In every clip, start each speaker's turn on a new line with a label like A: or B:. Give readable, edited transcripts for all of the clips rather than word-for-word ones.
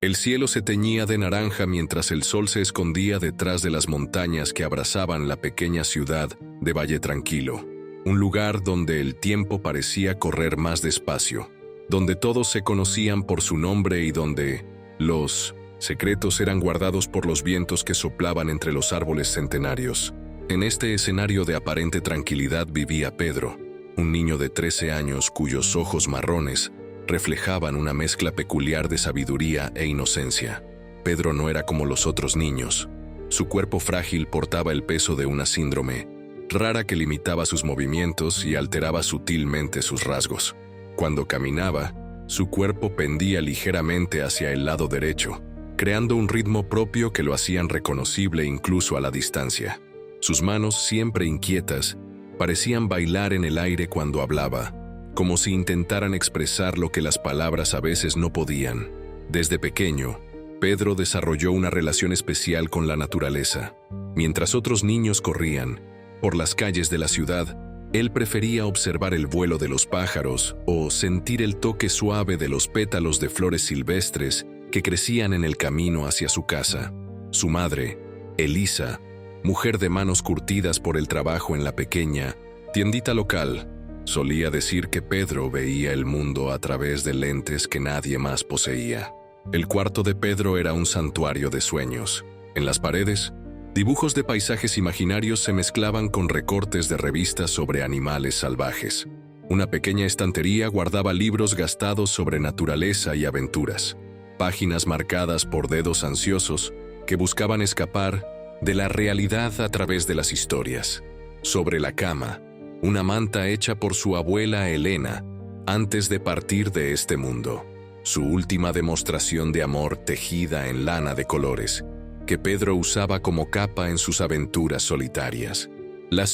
A: El cielo se teñía de naranja mientras el sol se escondía detrás de las montañas que abrazaban la pequeña ciudad de Valle Tranquilo, un lugar donde el tiempo parecía correr más despacio, donde todos se conocían por su nombre y donde los secretos eran guardados por los vientos que soplaban entre los árboles centenarios. En este escenario de aparente tranquilidad vivía Pedro, un niño de 13 años cuyos ojos marrones reflejaban una mezcla peculiar de sabiduría e inocencia. Pedro no era como los otros niños. Su cuerpo frágil portaba el peso de una síndrome rara que limitaba sus movimientos y alteraba sutilmente sus rasgos. Cuando caminaba, su cuerpo pendía ligeramente hacia el lado derecho, creando un ritmo propio que lo hacían reconocible incluso a la distancia. Sus manos, siempre inquietas, parecían bailar en el aire cuando hablaba, como si intentaran expresar lo que las palabras a veces no podían. Desde pequeño, Pedro desarrolló una relación especial con la naturaleza. Mientras otros niños corrían por las calles de la ciudad, él prefería observar el vuelo de los pájaros o sentir el toque suave de los pétalos de flores silvestres que crecían en el camino hacia su casa. Su madre, Elisa, mujer de manos curtidas por el trabajo en la pequeña tiendita local, solía decir que Pedro veía el mundo a través de lentes que nadie más poseía. El cuarto de Pedro era un santuario de sueños. En las paredes, dibujos de paisajes imaginarios se mezclaban con recortes de revistas sobre animales salvajes. Una pequeña estantería guardaba libros gastados sobre naturaleza y aventuras, páginas marcadas por dedos ansiosos que buscaban escapar de la realidad a través de las historias. Sobre la cama, una manta hecha por su abuela Elena antes de partir de este mundo. Su última demostración de amor tejida en lana de colores, que Pedro usaba como capa en sus aventuras solitarias. La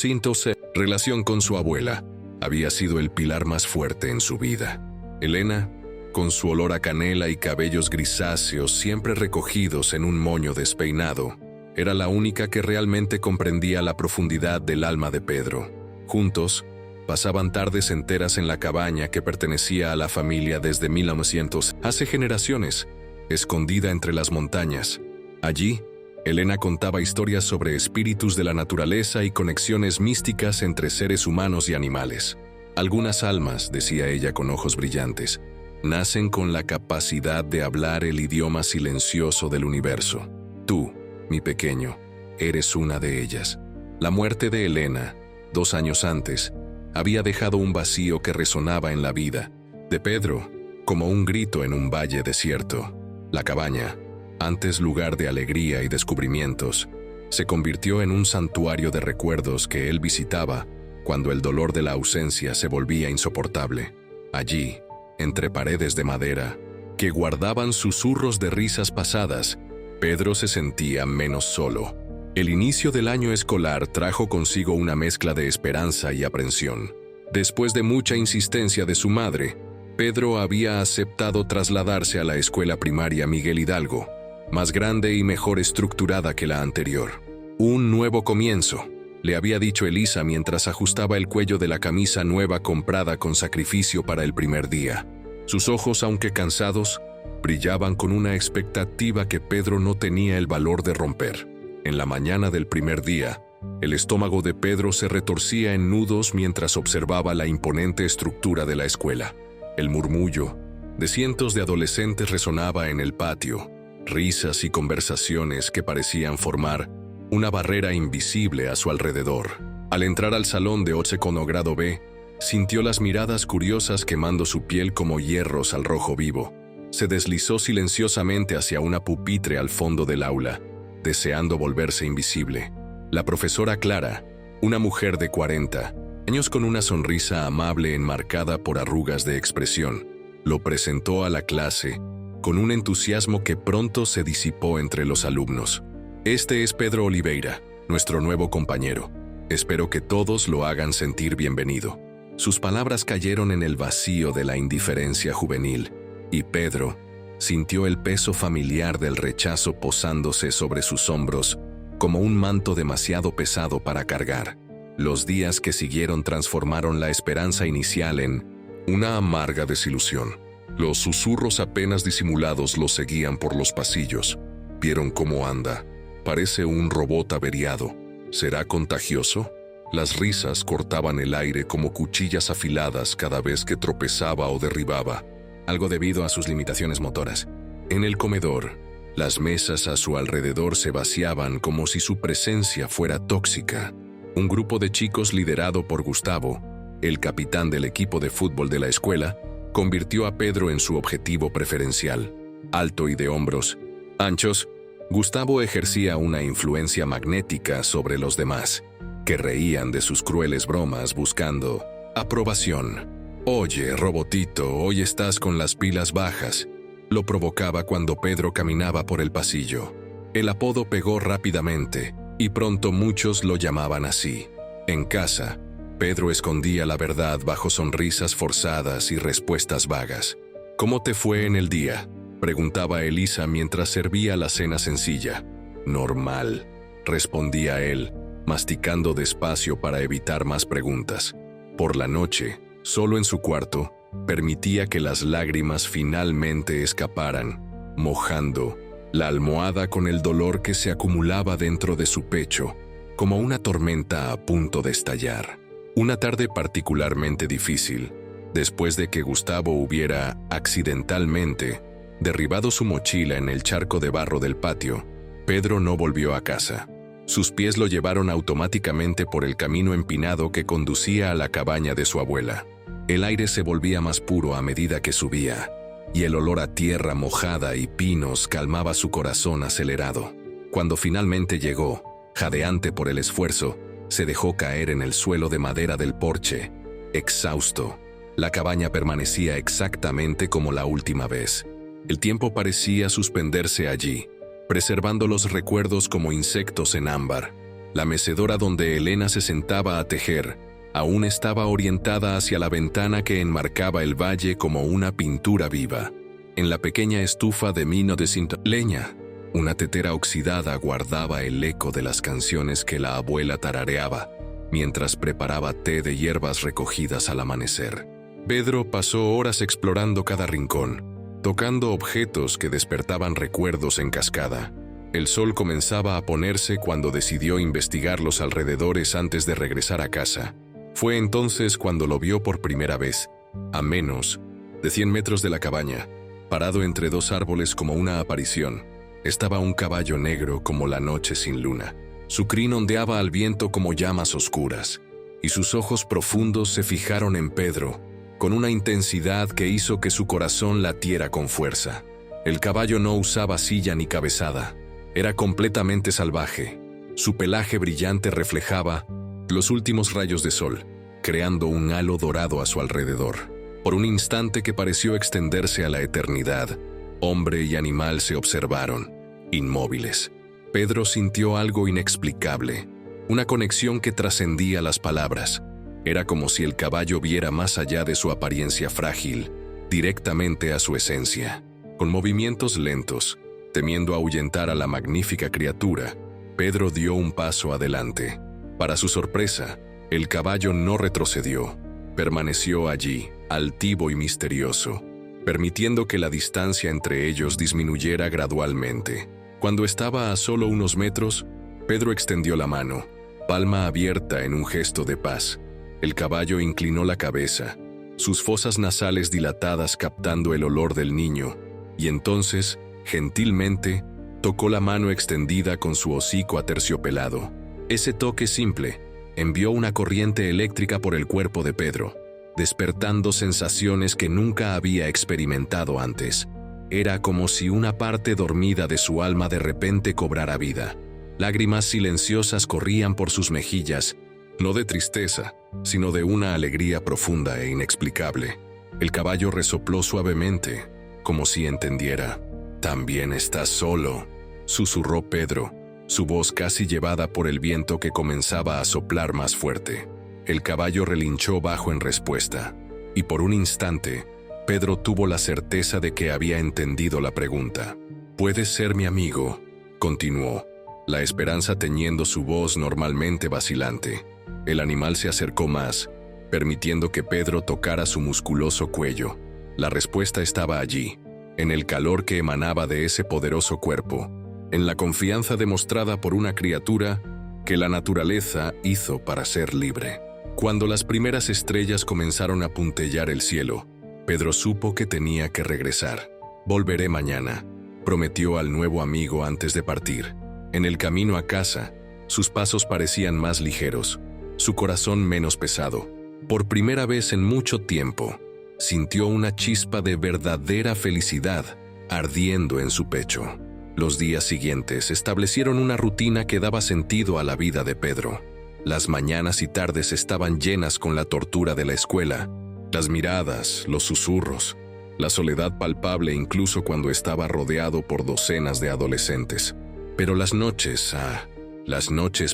A: relación con su abuela había sido el pilar más fuerte en su vida. Elena, con su olor a canela y cabellos grisáceos siempre recogidos en un moño despeinado, era la única que realmente comprendía la profundidad del alma de Pedro. Juntos, pasaban tardes enteras en la cabaña que pertenecía a la familia desde 1900, hace generaciones, escondida entre las montañas. Allí, Elena contaba historias sobre espíritus de la naturaleza y conexiones místicas entre seres humanos y animales. Algunas almas, decía ella con ojos brillantes, nacen con la capacidad de hablar el idioma silencioso del universo. Tú, mi pequeño, eres una de ellas. La muerte de Elena, 2 años antes, había dejado un vacío que resonaba en la vida de Pedro, como un grito en un valle desierto. La cabaña, antes lugar de alegría y descubrimientos, se convirtió en un santuario de recuerdos que él visitaba cuando el dolor de la ausencia se volvía insoportable. Allí, entre paredes de madera, que guardaban susurros de risas pasadas, Pedro se sentía menos solo. El inicio del año escolar trajo consigo una mezcla de esperanza y aprensión. Después de mucha insistencia de su madre, Pedro había aceptado trasladarse a la escuela primaria Miguel Hidalgo, más grande y mejor estructurada que la anterior. Un nuevo comienzo, le había dicho Elisa mientras ajustaba el cuello de la camisa nueva comprada con sacrificio para el primer día. Sus ojos, aunque cansados, brillaban con una expectativa que Pedro no tenía el valor de romper. En la mañana del primer día, el estómago de Pedro se retorcía en nudos mientras observaba la imponente estructura de la escuela. El murmullo de cientos de adolescentes resonaba en el patio, risas y conversaciones que parecían formar una barrera invisible a su alrededor. Al entrar al salón de 8º grado B, sintió las miradas curiosas quemando su piel como hierros al rojo vivo. Se deslizó silenciosamente hacia una pupitre al fondo del aula, deseando volverse invisible. La profesora Clara, una mujer de 40 años con una sonrisa amable enmarcada por arrugas de expresión, lo presentó a la clase con un entusiasmo que pronto se disipó entre los alumnos. Este es Pedro Oliveira, nuestro nuevo compañero. Espero que todos lo hagan sentir bienvenido. Sus palabras cayeron en el vacío de la indiferencia juvenil, y Pedro sintió el peso familiar del rechazo posándose sobre sus hombros como un manto demasiado pesado para cargar. Los días que siguieron transformaron la esperanza inicial en una amarga desilusión. Los susurros apenas disimulados los seguían por los pasillos. Vieron cómo anda. Parece un robot averiado. ¿Será contagioso? Las risas cortaban el aire como cuchillas afiladas cada vez que tropezaba o derribaba. Algo debido a sus limitaciones motoras. En el comedor, las mesas a su alrededor se vaciaban como si su presencia fuera tóxica. Un grupo de chicos liderado por Gustavo, el capitán del equipo de fútbol de la escuela, convirtió a Pedro en su objetivo preferencial. Alto y de hombros anchos, Gustavo ejercía una influencia magnética sobre los demás, que reían de sus crueles bromas buscando aprobación. «Oye, robotito, hoy estás con las pilas bajas», lo provocaba cuando Pedro caminaba por el pasillo. El apodo pegó rápidamente, y pronto muchos lo llamaban así. En casa, Pedro escondía la verdad bajo sonrisas forzadas y respuestas vagas. «¿Cómo te fue en el día?», preguntaba Elisa mientras servía la cena sencilla. «Normal», respondía él, masticando despacio para evitar más preguntas. Por la noche, solo en su cuarto, permitía que las lágrimas finalmente escaparan, mojando la almohada con el dolor que se acumulaba dentro de su pecho, como una tormenta a punto de estallar. Una tarde particularmente difícil, después de que Gustavo hubiera, accidentalmente, derribado su mochila en el charco de barro del patio, Pedro no volvió a casa. Sus pies lo llevaron automáticamente por el camino empinado que conducía a la cabaña de su abuela. El aire se volvía más puro a medida que subía, y el olor a tierra mojada y pinos calmaba su corazón acelerado. Cuando finalmente llegó, jadeante por el esfuerzo, se dejó caer en el suelo de madera del porche, exhausto. La cabaña permanecía exactamente como la última vez. El tiempo parecía suspenderse allí, preservando los recuerdos como insectos en ámbar. La mecedora donde Elena se sentaba a tejer aún estaba orientada hacia la ventana que enmarcaba el valle como una pintura viva. En la pequeña estufa de mino de cinta leña, una tetera oxidada guardaba el eco de las canciones que la abuela tarareaba mientras preparaba té de hierbas recogidas al amanecer. Pedro pasó horas explorando cada rincón, tocando objetos que despertaban recuerdos en cascada. El sol comenzaba a ponerse cuando decidió investigar los alrededores antes de regresar a casa. Fue entonces cuando lo vio por primera vez, a menos de 100 metros de la cabaña, parado entre dos árboles como una aparición. Estaba un caballo negro como la noche sin luna. Su crin ondeaba al viento como llamas oscuras, y sus ojos profundos se fijaron en Pedro, con una intensidad que hizo que su corazón latiera con fuerza. El caballo no usaba silla ni cabezada. Era completamente salvaje. Su pelaje brillante reflejaba los últimos rayos de sol, creando un halo dorado a su alrededor. Por un instante que pareció extenderse a la eternidad, hombre y animal se observaron, inmóviles. Pedro sintió algo inexplicable, una conexión que trascendía las palabras. Era como si el caballo viera más allá de su apariencia frágil, directamente a su esencia. Con movimientos lentos, temiendo ahuyentar a la magnífica criatura, Pedro dio un paso adelante. Para su sorpresa, el caballo no retrocedió. Permaneció allí, altivo y misterioso, permitiendo que la distancia entre ellos disminuyera gradualmente. Cuando estaba a solo unos metros, Pedro extendió la mano, palma abierta en un gesto de paz. El caballo inclinó la cabeza, sus fosas nasales dilatadas captando el olor del niño, y entonces, gentilmente, tocó la mano extendida con su hocico aterciopelado. Ese toque simple envió una corriente eléctrica por el cuerpo de Pedro, despertando sensaciones que nunca había experimentado antes. Era como si una parte dormida de su alma de repente cobrara vida. Lágrimas silenciosas corrían por sus mejillas, no de tristeza, sino de una alegría profunda e inexplicable. El caballo resopló suavemente, como si entendiera. «También estás solo», susurró Pedro, su voz casi llevada por el viento que comenzaba a soplar más fuerte. El caballo relinchó bajo en respuesta, y por un instante, Pedro tuvo la certeza de que había entendido la pregunta. «¿Puedes ser mi amigo?», continuó, la esperanza teñiendo su voz normalmente vacilante. El animal se acercó más, permitiendo que Pedro tocara su musculoso cuello. La respuesta estaba allí, en el calor que emanaba de ese poderoso cuerpo, en la confianza demostrada por una criatura que la naturaleza hizo para ser libre. Cuando las primeras estrellas comenzaron a puntellar el cielo, Pedro supo que tenía que regresar. «Volveré mañana», prometió al nuevo amigo antes de partir. En el camino a casa, sus pasos parecían más ligeros, su corazón menos pesado. Por primera vez en mucho tiempo, sintió una chispa de verdadera felicidad ardiendo en su pecho. Los días siguientes establecieron una rutina que daba sentido a la vida de Pedro. Las mañanas y tardes estaban llenas con la tortura de la escuela, las miradas, los susurros, la soledad palpable incluso cuando estaba rodeado por docenas de adolescentes. Pero las noches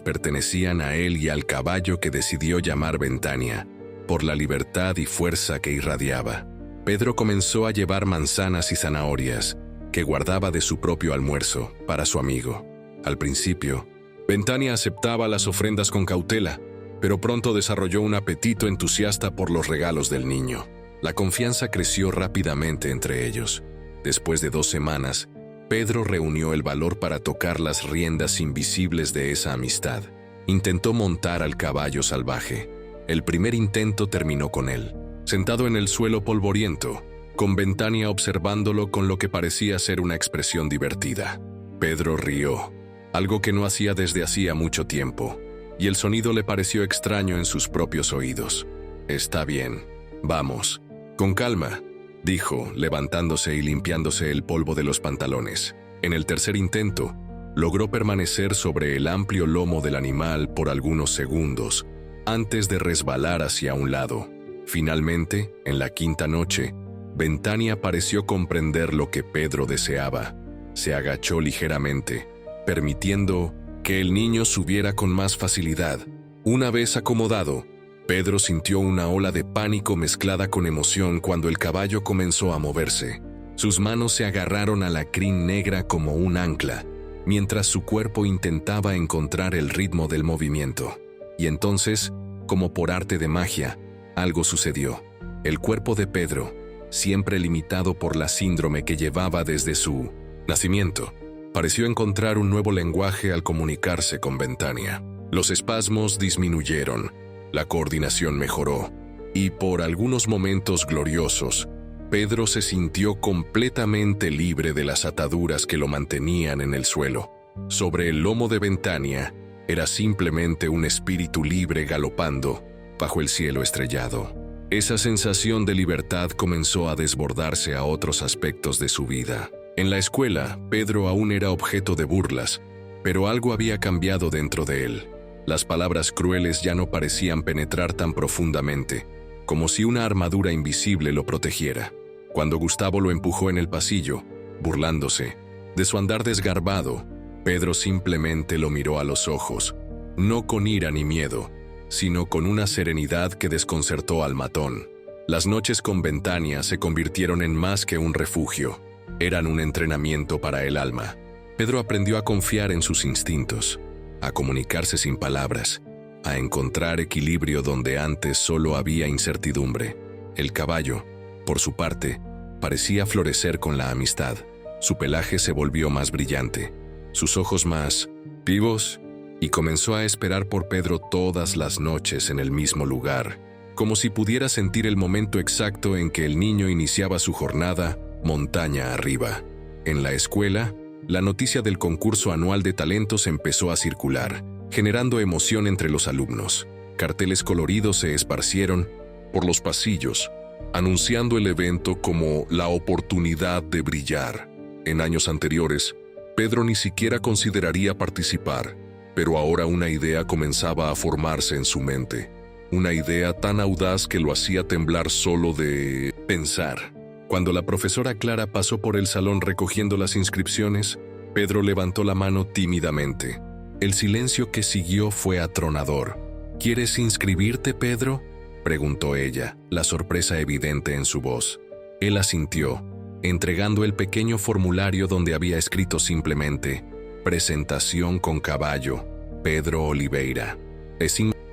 A: pertenecían a él y al caballo que decidió llamar Ventania, por la libertad y fuerza que irradiaba. Pedro comenzó a llevar manzanas y zanahorias, que guardaba de su propio almuerzo, para su amigo. Al principio, Ventania aceptaba las ofrendas con cautela, pero pronto desarrolló un apetito entusiasta por los regalos del niño. La confianza creció rápidamente entre ellos. Después de 2 semanas, Pedro reunió el valor para tocar las riendas invisibles de esa amistad. Intentó montar al caballo salvaje. El primer intento terminó con él, sentado en el suelo polvoriento, con Ventania observándolo con lo que parecía ser una expresión divertida. Pedro rió, algo que no hacía desde hacía mucho tiempo, y el sonido le pareció extraño en sus propios oídos. «Está bien, vamos, con calma», dijo, levantándose y limpiándose el polvo de los pantalones. En el tercer intento, logró permanecer sobre el amplio lomo del animal por algunos segundos, antes de resbalar hacia un lado. Finalmente, en la quinta noche, Ventania pareció comprender lo que Pedro deseaba. Se agachó ligeramente, permitiendo que el niño subiera con más facilidad. Una vez acomodado, Pedro sintió una ola de pánico mezclada con emoción cuando el caballo comenzó a moverse. Sus manos se agarraron a la crin negra como un ancla, mientras su cuerpo intentaba encontrar el ritmo del movimiento. Y entonces, como por arte de magia, algo sucedió. El cuerpo de Pedro, siempre limitado por la síndrome que llevaba desde su nacimiento, pareció encontrar un nuevo lenguaje al comunicarse con Ventania. Los espasmos disminuyeron, la coordinación mejoró, y por algunos momentos gloriosos, Pedro se sintió completamente libre de las ataduras que lo mantenían en el suelo. Sobre el lomo de Ventania, era simplemente un espíritu libre galopando bajo el cielo estrellado. Esa sensación de libertad comenzó a desbordarse a otros aspectos de su vida. En la escuela, Pedro aún era objeto de burlas, pero algo había cambiado dentro de él. Las palabras crueles ya no parecían penetrar tan profundamente, como si una armadura invisible lo protegiera. Cuando Gustavo lo empujó en el pasillo, burlándose de su andar desgarbado, Pedro simplemente lo miró a los ojos, no con ira ni miedo, sino con una serenidad que desconcertó al matón. Las noches con Ventania se convirtieron en más que un refugio, eran un entrenamiento para el alma. Pedro aprendió a confiar en sus instintos, a comunicarse sin palabras, a encontrar equilibrio donde antes solo había incertidumbre. El caballo, por su parte, parecía florecer con la amistad. Su pelaje se volvió más brillante, sus ojos más vivos, y comenzó a esperar por Pedro todas las noches en el mismo lugar, como si pudiera sentir el momento exacto en que el niño iniciaba su jornada montaña arriba. En la escuela, la noticia del concurso anual de talentos empezó a circular, generando emoción entre los alumnos. Carteles coloridos se esparcieron por los pasillos, anunciando el evento como la oportunidad de brillar. En años anteriores, Pedro ni siquiera consideraría participar, pero ahora una idea comenzaba a formarse en su mente. Una idea tan audaz que lo hacía temblar solo de pensar. Cuando la profesora Clara pasó por el salón recogiendo las inscripciones, Pedro levantó la mano tímidamente. El silencio que siguió fue atronador. ¿Quieres inscribirte, Pedro?, preguntó ella, la sorpresa evidente en su voz. Él asintió, entregando el pequeño formulario donde había escrito simplemente «Presentación con caballo, Pedro Oliveira».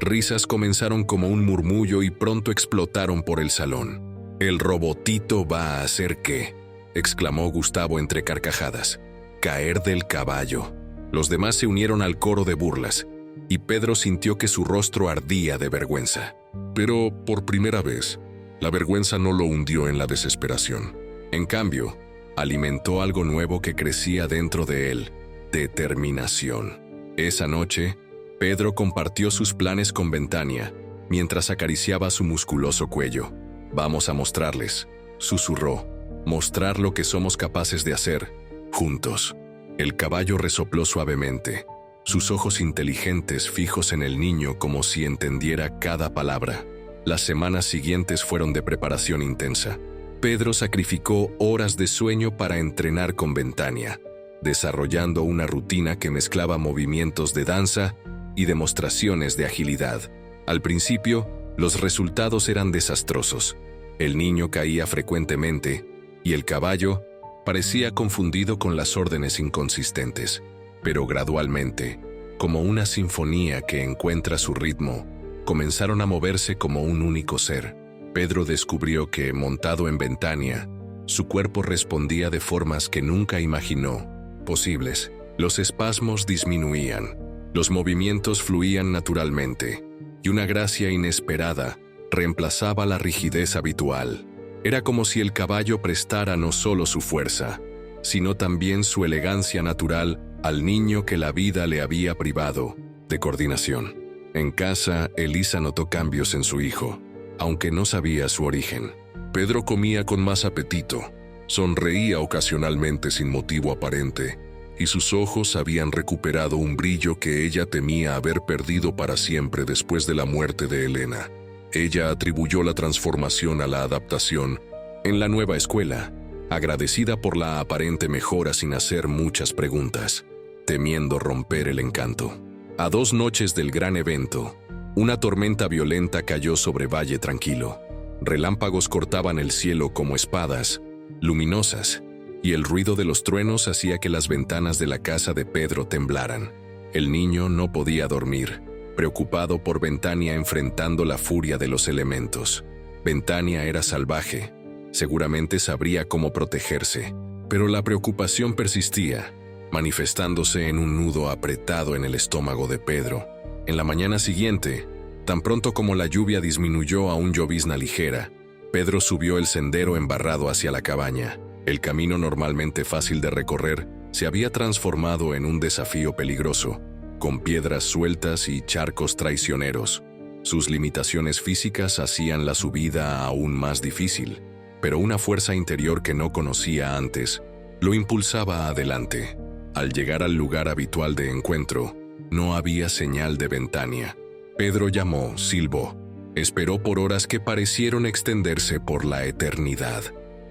A: Risas comenzaron como un murmullo y pronto explotaron por el salón. «El robotito va a hacer qué», exclamó Gustavo entre carcajadas. «Caer del caballo». Los demás se unieron al coro de burlas, y Pedro sintió que su rostro ardía de vergüenza. Pero, por primera vez, la vergüenza no lo hundió en la desesperación. En cambio, alimentó algo nuevo que crecía dentro de él: determinación. Esa noche, Pedro compartió sus planes con Ventania, mientras acariciaba su musculoso cuello. «Vamos a mostrarles», susurró, «mostrar lo que somos capaces de hacer, juntos». El caballo resopló suavemente, sus ojos inteligentes fijos en el niño como si entendiera cada palabra. Las semanas siguientes fueron de preparación intensa. Pedro sacrificó horas de sueño para entrenar con Ventania, desarrollando una rutina que mezclaba movimientos de danza y demostraciones de agilidad. Al principio, los resultados eran desastrosos. El niño caía frecuentemente y el caballo parecía confundido con las órdenes inconsistentes. Pero gradualmente, como una sinfonía que encuentra su ritmo, comenzaron a moverse como un único ser. Pedro descubrió que, montado en Ventania, su cuerpo respondía de formas que nunca imaginó posibles. Los espasmos disminuían, los movimientos fluían naturalmente, y una gracia inesperada reemplazaba la rigidez habitual. Era como si el caballo prestara no solo su fuerza, sino también su elegancia natural al niño que la vida le había privado de coordinación. En casa, Elisa notó cambios en su hijo, aunque no sabía su origen. Pedro comía con más apetito, sonreía ocasionalmente sin motivo aparente, y sus ojos habían recuperado un brillo que ella temía haber perdido para siempre después de la muerte de Elena. Ella atribuyó la transformación a la adaptación en la nueva escuela, agradecida por la aparente mejora sin hacer muchas preguntas, temiendo romper el encanto. A 2 noches del gran evento, una tormenta violenta cayó sobre Valle Tranquilo. Relámpagos cortaban el cielo como espadas, luminosas, y el ruido de los truenos hacía que las ventanas de la casa de Pedro temblaran. El niño no podía dormir, preocupado por Ventania enfrentando la furia de los elementos. Ventania era salvaje, seguramente sabría cómo protegerse, pero la preocupación persistía, manifestándose en un nudo apretado en el estómago de Pedro. En la mañana siguiente, tan pronto como la lluvia disminuyó a un llovizna ligera, Pedro subió el sendero embarrado hacia la cabaña. El camino normalmente fácil de recorrer se había transformado en un desafío peligroso, con piedras sueltas y charcos traicioneros. Sus limitaciones físicas hacían la subida aún más difícil, pero una fuerza interior que no conocía antes lo impulsaba adelante. Al llegar al lugar habitual de encuentro, no había señal de Ventania. Pedro llamó, silbó, esperó por horas que parecieron extenderse por la eternidad.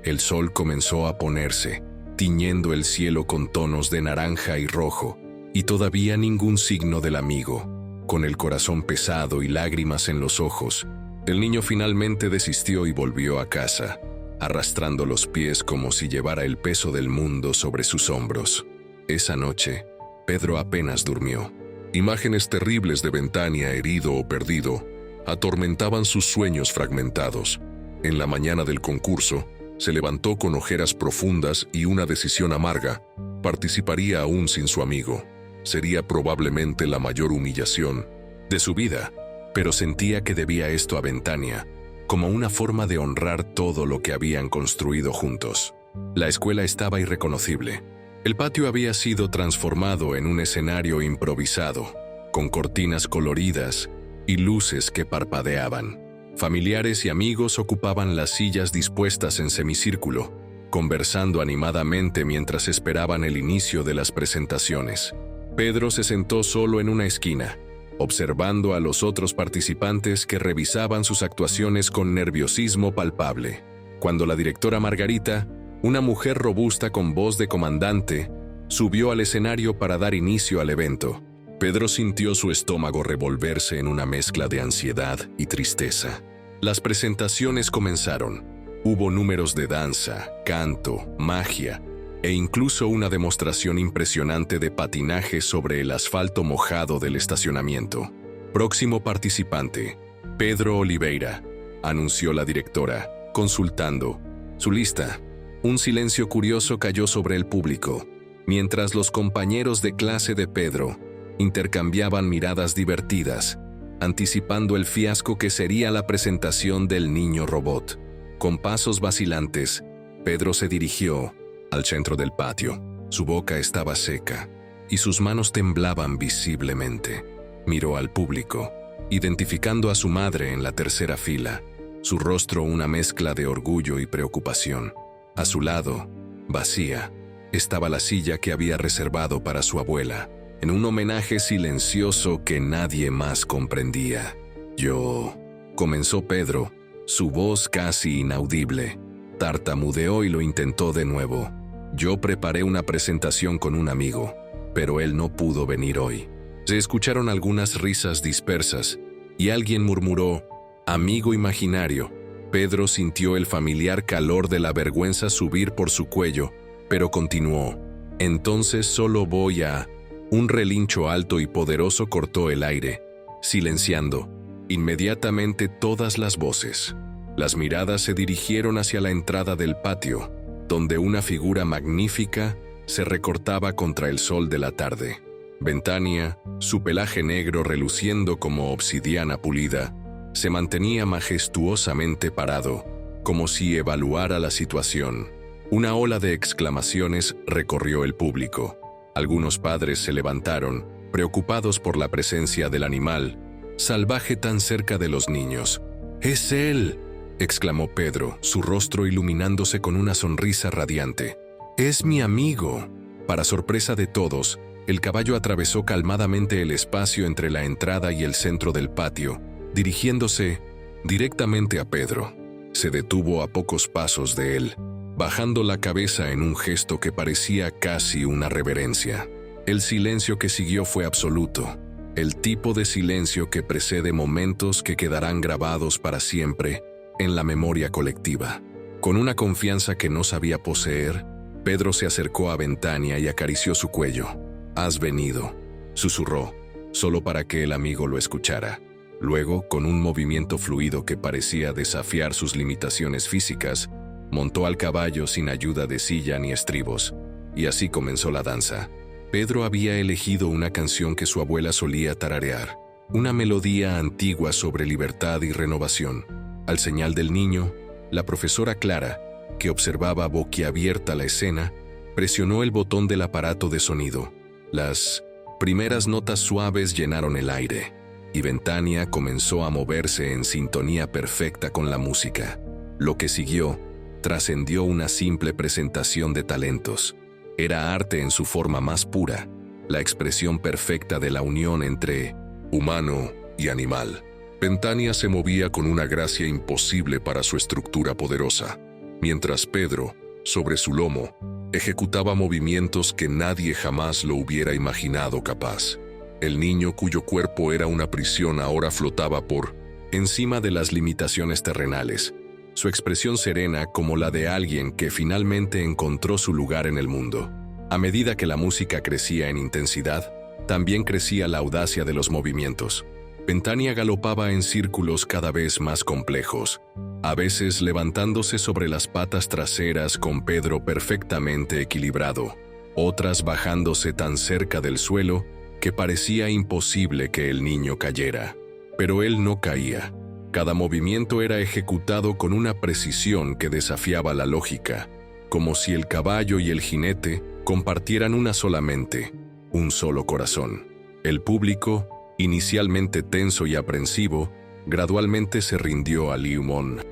A: El sol comenzó a ponerse, tiñendo el cielo con tonos de naranja y rojo, y todavía ningún signo del amigo. Con el corazón pesado y lágrimas en los ojos, el niño finalmente desistió y volvió a casa, arrastrando los pies como si llevara el peso del mundo sobre sus hombros. Esa noche, Pedro apenas durmió. Imágenes terribles de Ventania herido o perdido atormentaban sus sueños fragmentados. En la mañana del concurso, se levantó con ojeras profundas y una decisión amarga. Participaría aún sin su amigo. Sería probablemente la mayor humillación de su vida, pero sentía que debía esto a Ventania, como una forma de honrar todo lo que habían construido juntos. La escuela estaba irreconocible. El patio había sido transformado en un escenario improvisado, con cortinas coloridas y luces que parpadeaban. Familiares y amigos ocupaban las sillas dispuestas en semicírculo, conversando animadamente mientras esperaban el inicio de las presentaciones. Pedro se sentó solo en una esquina, observando a los otros participantes que revisaban sus actuaciones con nerviosismo palpable. Cuando la directora Margarita, una mujer robusta con voz de comandante, subió al escenario para dar inicio al evento, Pedro sintió su estómago revolverse en una mezcla de ansiedad y tristeza. Las presentaciones comenzaron. Hubo números de danza, canto, magia e incluso una demostración impresionante de patinaje sobre el asfalto mojado del estacionamiento. Próximo participante, Pedro Oliveira, anunció la directora, consultando su lista. Un silencio curioso cayó sobre el público, mientras los compañeros de clase de Pedro intercambiaban miradas divertidas, anticipando el fiasco que sería la presentación del niño robot. Con pasos vacilantes, Pedro se dirigió al centro del patio. Su boca estaba seca y sus manos temblaban visiblemente. Miró al público, identificando a su madre en la tercera fila, su rostro una mezcla de orgullo y preocupación. A su lado, vacía, estaba la silla que había reservado para su abuela, en un homenaje silencioso que nadie más comprendía. «Yo», comenzó Pedro, su voz casi inaudible. Tartamudeó y lo intentó de nuevo. «Yo preparé una presentación con un amigo, pero él no pudo venir hoy». Se escucharon algunas risas dispersas y alguien murmuró: «Amigo imaginario». Pedro sintió el familiar calor de la vergüenza subir por su cuello, pero continuó: «Entonces solo voy a...». Un relincho alto y poderoso cortó el aire, silenciando inmediatamente todas las voces. Las miradas se dirigieron hacia la entrada del patio, donde una figura magnífica se recortaba contra el sol de la tarde. Ventania, su pelaje negro reluciendo como obsidiana pulida, se mantenía majestuosamente parado, como si evaluara la situación. Una ola de exclamaciones recorrió el público. Algunos padres se levantaron, preocupados por la presencia del animal salvaje tan cerca de los niños. «¡Es él!», exclamó Pedro, su rostro iluminándose con una sonrisa radiante. «¡Es mi amigo!». Para sorpresa de todos, el caballo atravesó calmadamente el espacio entre la entrada y el centro del patio, dirigiéndose directamente a Pedro. Se detuvo a pocos pasos de él, bajando la cabeza en un gesto que parecía casi una reverencia. El silencio que siguió fue absoluto, el tipo de silencio que precede momentos que quedarán grabados para siempre en la memoria colectiva. Con una confianza que no sabía poseer, Pedro se acercó a Ventania y acarició su cuello. «Has venido», susurró, solo para que el amigo lo escuchara. Luego, con un movimiento fluido que parecía desafiar sus limitaciones físicas, montó al caballo sin ayuda de silla ni estribos, y así comenzó la danza. Pedro había elegido una canción que su abuela solía tararear, una melodía antigua sobre libertad y renovación. Al señal del niño, la profesora Clara, que observaba boquiabierta la escena, presionó el botón del aparato de sonido. Las primeras notas suaves llenaron el aire, y Ventania comenzó a moverse en sintonía perfecta con la música. Lo que siguió trascendió una simple presentación de talentos. Era arte en su forma más pura, la expresión perfecta de la unión entre humano y animal. Ventania se movía con una gracia imposible para su estructura poderosa, mientras Pedro, sobre su lomo, ejecutaba movimientos que nadie jamás lo hubiera imaginado capaz. El niño, cuyo cuerpo era una prisión, ahora flotaba por encima de las limitaciones terrenales, su expresión serena como la de alguien que finalmente encontró su lugar en el mundo. A medida que la música crecía en intensidad, también crecía la audacia de los movimientos. Ventania galopaba en círculos cada vez más complejos, a veces levantándose sobre las patas traseras con Pedro perfectamente equilibrado, otras bajándose tan cerca del suelo que parecía imposible que el niño cayera. Pero él no caía. Cada movimiento era ejecutado con una precisión que desafiaba la lógica, como si el caballo y el jinete compartieran una sola mente, un solo corazón. El público, inicialmente tenso y aprensivo, gradualmente se rindió al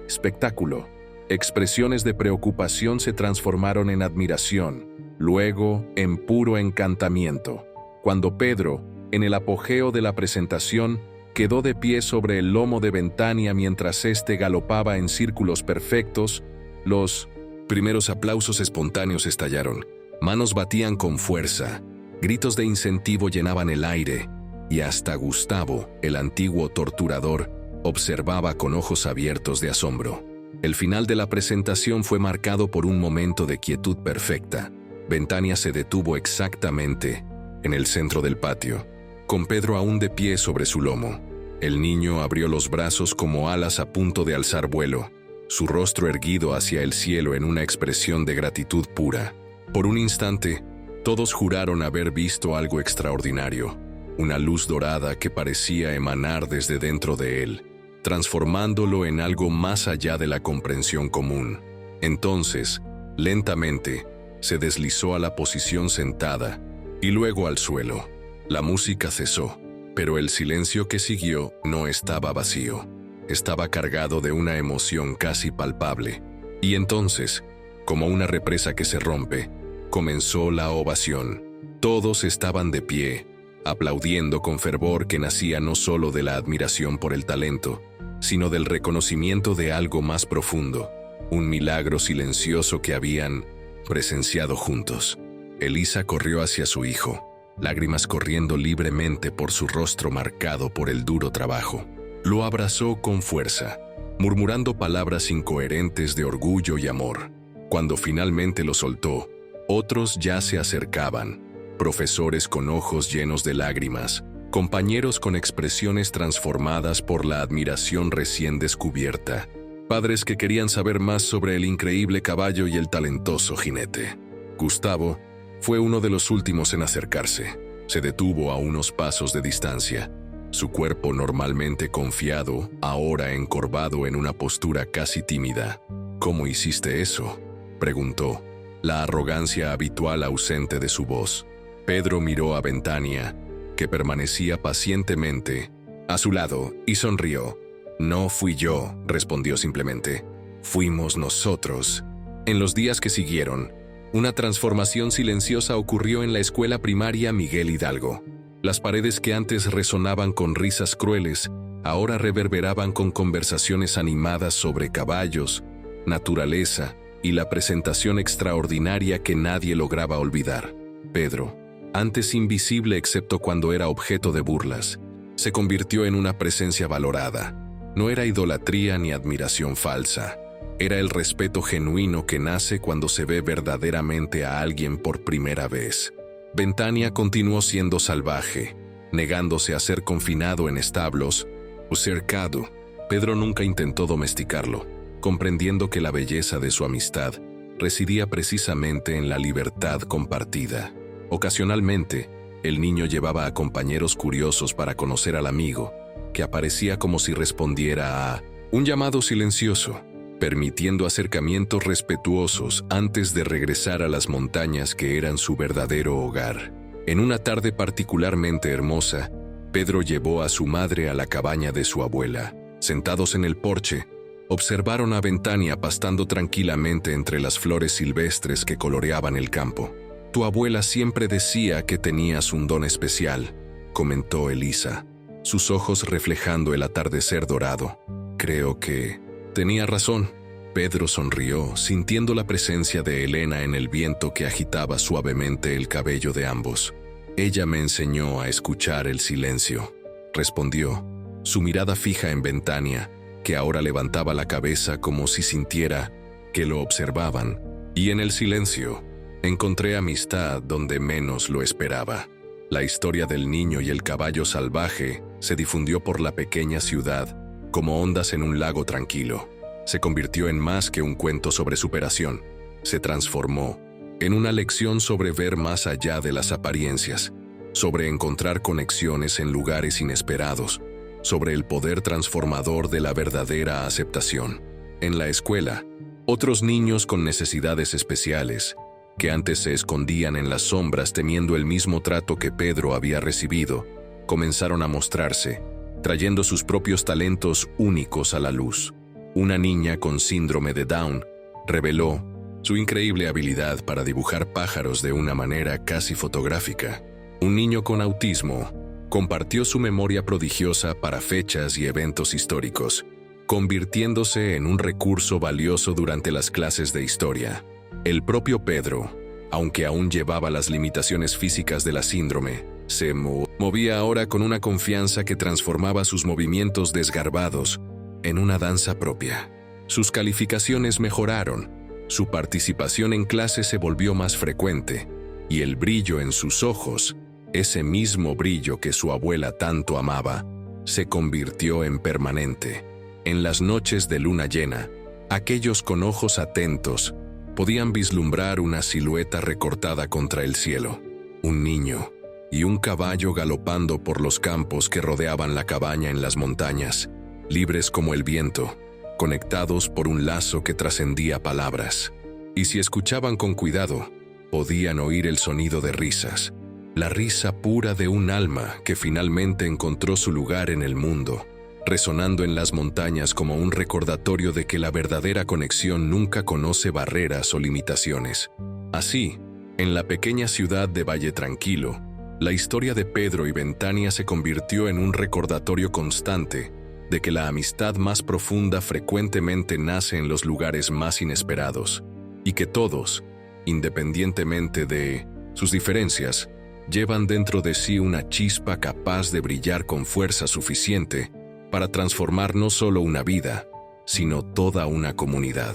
A: espectáculo. Expresiones de preocupación se transformaron en admiración, luego en puro encantamiento. Cuando Pedro, en el apogeo de la presentación, quedó de pie sobre el lomo de Ventania mientras éste galopaba en círculos perfectos, los primeros aplausos espontáneos estallaron. Manos batían con fuerza, gritos de incentivo llenaban el aire, y hasta Gustavo, el antiguo torturador, observaba con ojos abiertos de asombro. El final de la presentación fue marcado por un momento de quietud perfecta. Ventania se detuvo exactamente en el centro del patio, con Pedro aún de pie sobre su lomo. El niño abrió los brazos como alas a punto de alzar vuelo. su rostro erguido hacia el cielo en una expresión de gratitud pura. Por un instante, todos juraron haber visto algo extraordinario, una luz dorada que parecía emanar desde dentro de él, transformándolo en algo más allá de la comprensión común. Entonces, lentamente, se deslizó a la posición sentada y luego al suelo. La música cesó, pero el silencio que siguió no estaba vacío. Estaba cargado de una emoción casi palpable. Y entonces, como una represa que se rompe, comenzó la ovación. Todos estaban de pie, aplaudiendo con fervor que nacía no solo de la admiración por el talento, sino del reconocimiento de algo más profundo, un milagro silencioso que habían presenciado juntos. Elisa corrió hacia su hijo, lágrimas corriendo libremente por su rostro marcado por el duro trabajo. Lo abrazó con fuerza, murmurando palabras incoherentes de orgullo y amor. Cuando finalmente lo soltó, otros ya se acercaban, profesores con ojos llenos de lágrimas, compañeros con expresiones transformadas por la admiración recién descubierta, padres que querían saber más sobre el increíble caballo y el talentoso jinete. Gustavo fue uno de los últimos en acercarse. Se detuvo a unos pasos de distancia, su cuerpo normalmente confiado, ahora encorvado en una postura casi tímida. «¿Cómo hiciste eso?», preguntó, la arrogancia habitual ausente de su voz. Pedro miró a Ventania, que permanecía pacientemente a su lado, y sonrió. «No fui yo», respondió simplemente. «Fuimos nosotros». En los días que siguieron, una transformación silenciosa ocurrió en la escuela primaria Miguel Hidalgo. Las paredes que antes resonaban con risas crueles, ahora reverberaban con conversaciones animadas sobre caballos, naturaleza y la presentación extraordinaria que nadie lograba olvidar. Pedro, antes invisible excepto cuando era objeto de burlas, se convirtió en una presencia valorada. No era idolatría ni admiración falsa. Era el respeto genuino que nace cuando se ve verdaderamente a alguien por primera vez. Ventania continuó siendo salvaje, negándose a ser confinado en establos o cercado. Pedro nunca intentó domesticarlo, comprendiendo que la belleza de su amistad residía precisamente en la libertad compartida. Ocasionalmente, el niño llevaba a compañeros curiosos para conocer al amigo, que aparecía como si respondiera a un llamado silencioso, permitiendo acercamientos respetuosos antes de regresar a las montañas que eran su verdadero hogar. En una tarde particularmente hermosa, Pedro llevó a su madre a la cabaña de su abuela. Sentados en el porche, observaron a Ventania pastando tranquilamente entre las flores silvestres que coloreaban el campo. «Tu abuela siempre decía que tenías un don especial», comentó Elisa, sus ojos reflejando el atardecer dorado. «Creo que tenía razón». Pedro sonrió, sintiendo la presencia de Elena en el viento que agitaba suavemente el cabello de ambos. «Ella me enseñó a escuchar el silencio», respondió, su mirada fija en Ventania, que ahora levantaba la cabeza como si sintiera que lo observaban. «Y en el silencio encontré amistad donde menos lo esperaba». La historia del niño y el caballo salvaje se difundió por la pequeña ciudad como ondas en un lago tranquilo. Se convirtió en más que un cuento sobre superación. Se transformó en una lección sobre ver más allá de las apariencias, sobre encontrar conexiones en lugares inesperados, sobre el poder transformador de la verdadera aceptación. En la escuela, otros niños con necesidades especiales, que antes se escondían en las sombras temiendo el mismo trato que Pedro había recibido, comenzaron a mostrarse, trayendo sus propios talentos únicos a la luz. Una niña con síndrome de Down reveló su increíble habilidad para dibujar pájaros de una manera casi fotográfica. Un niño con autismo compartió su memoria prodigiosa para fechas y eventos históricos, convirtiéndose en un recurso valioso durante las clases de historia. El propio Pedro, aunque aún llevaba las limitaciones físicas de la síndrome, se movía ahora con una confianza que transformaba sus movimientos desgarbados en una danza propia. Sus calificaciones mejoraron, su participación en clase se volvió más frecuente, y el brillo en sus ojos, ese mismo brillo que su abuela tanto amaba, se convirtió en permanente. En las noches de luna llena, Aquellos con ojos atentos podían vislumbrar una silueta recortada contra el cielo, un niño y un caballo galopando por los campos que rodeaban la cabaña en las montañas, libres como el viento, conectados por un lazo que trascendía palabras. Y si escuchaban con cuidado, podían oír el sonido de risas, la risa pura de un alma que finalmente encontró su lugar en el mundo, resonando en las montañas como un recordatorio de que la verdadera conexión nunca conoce barreras o limitaciones. Así, en la pequeña ciudad de Valle Tranquilo, la historia de Pedro y Ventania se convirtió en un recordatorio constante de que la amistad más profunda frecuentemente nace en los lugares más inesperados, y que todos, independientemente de sus diferencias, llevan dentro de sí una chispa capaz de brillar con fuerza suficiente para transformar no solo una vida, sino toda una comunidad.